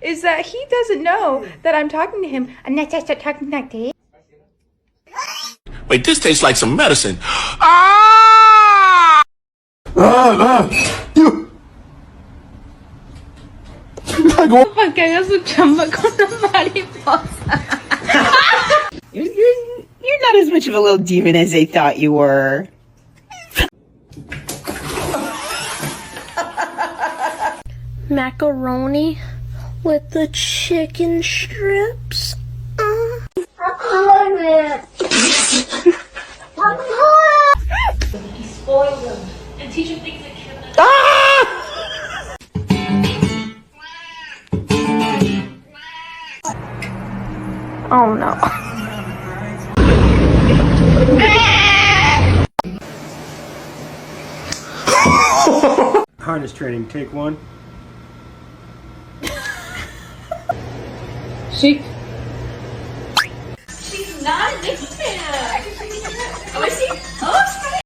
Is that he doesn't know that I'm talking to him. I'm not just talking like this. Wait, this tastes like some medicine. Ah! You. Porque su chamba con la mariposa. You're not as much of a little demon as they thought you were. Macaroni with the chicken strips. Spoil them and teach them things that kill them. Oh no. Harness training, take one. She's not a big fan. Oh, I see. Oh,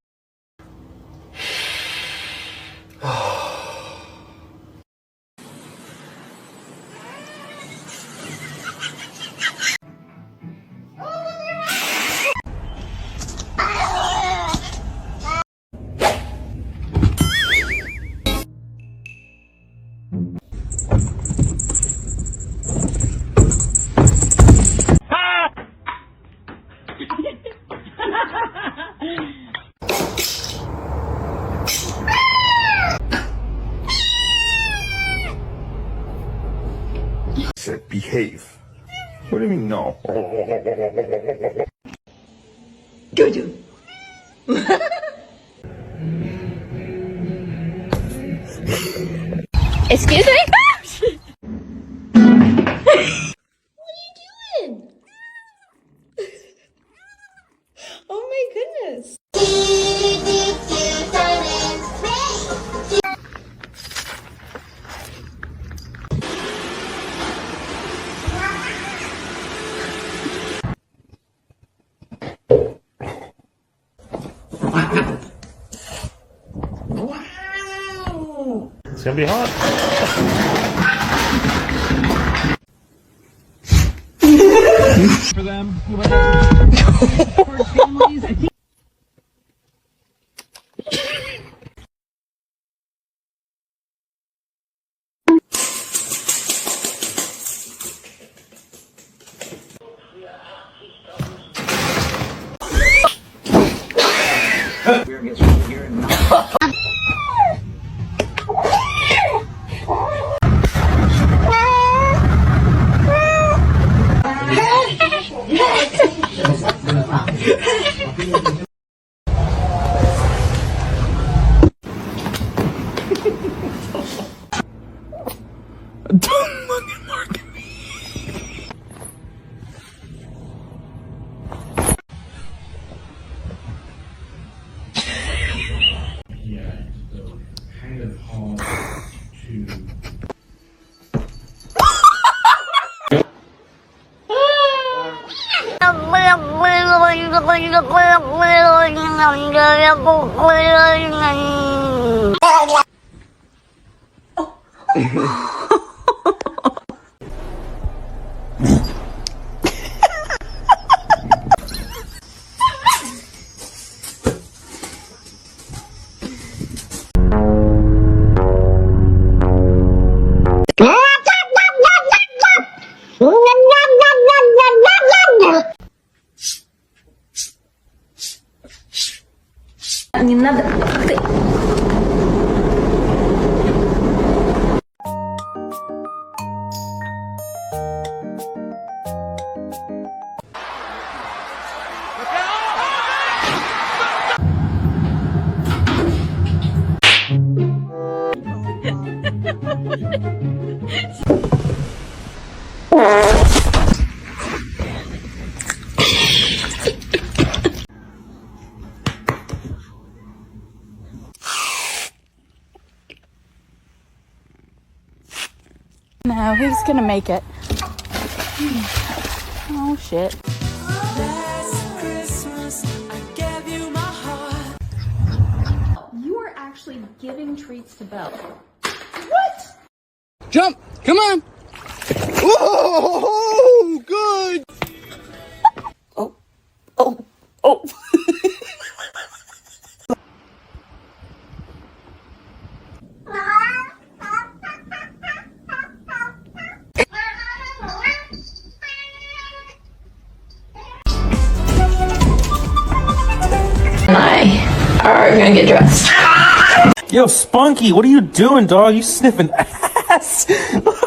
Said behave. What do you mean no? Jojo. Excuse me? oh my goodness. It's gonna be hot. For them, for families, I think. Don't fucking mark at me. Yeah, so kind of hard to. Не надо. No, he's gonna make it. Oh shit. You are actually giving treats to Belle. Jump! Come on! Whoa! Good! Oh. Oh. Oh. And I are gonna get dressed. Yo, Spunky, what are you doing, dog? You sniffing ass? Look.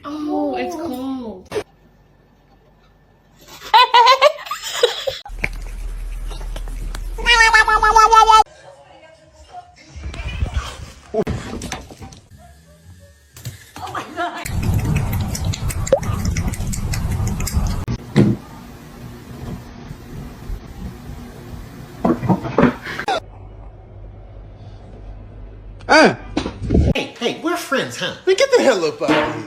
Oh, it's cold. Hey, we're friends, huh? Man, get the hell up out of here.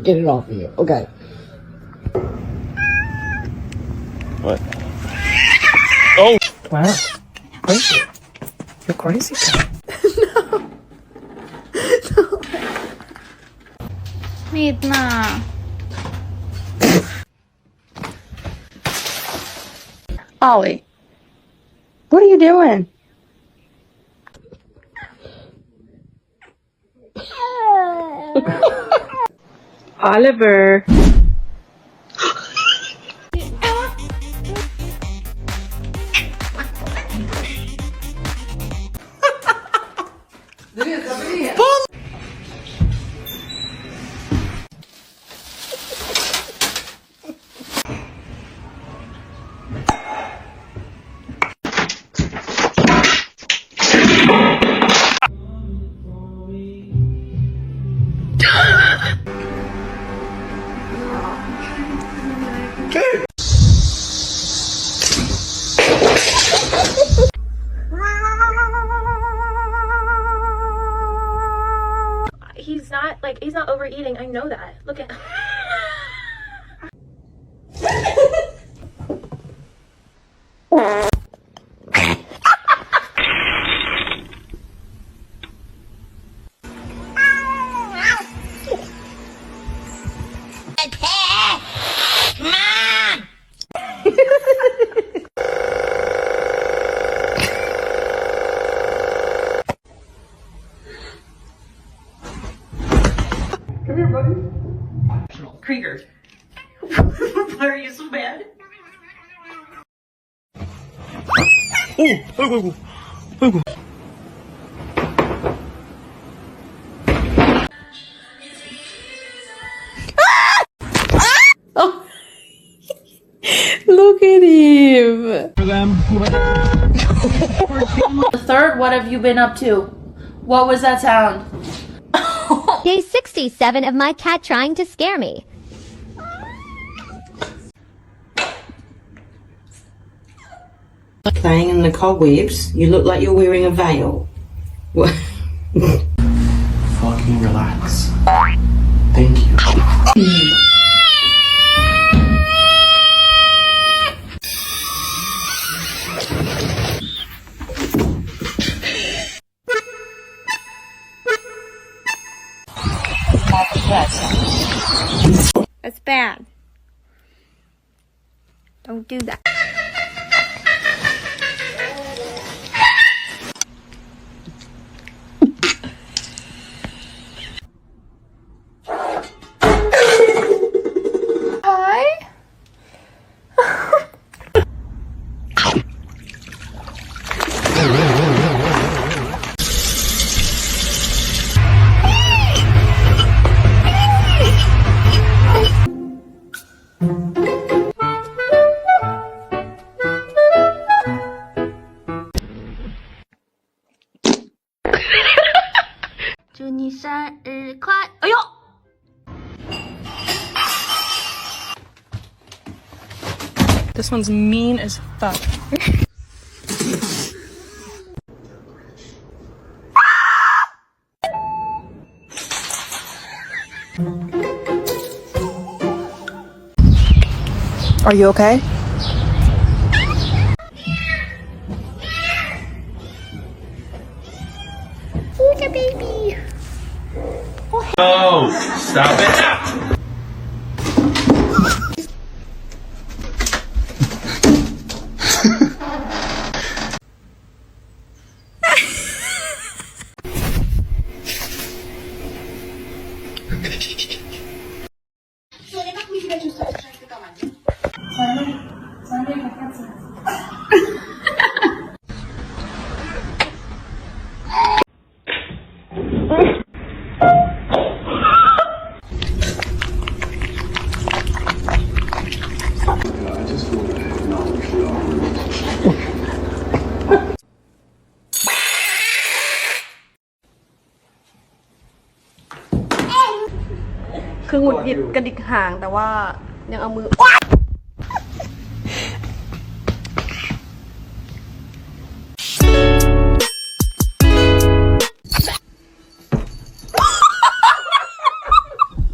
Get it off of you. Okay. What? Oh! Wow. Crazy. You're crazy. Midna. Ollie, what are you doing? Oliver. He's not overeating. I know that. Look at. Krieger. Why are you so bad? Oh. Look at him. For them. The third, what have you been up to? What was that sound? Day 67 of my cat trying to scare me. Playing in the cobwebs, you look like you're wearing a veil. What? Fucking relax. Thank you. That's bad. Don't do that. Hi. This one's mean as fuck. Are you okay? Look at baby. No! Stop it!คือหงุดหงิดกระดิกหางแต่ว่ายังเอามือ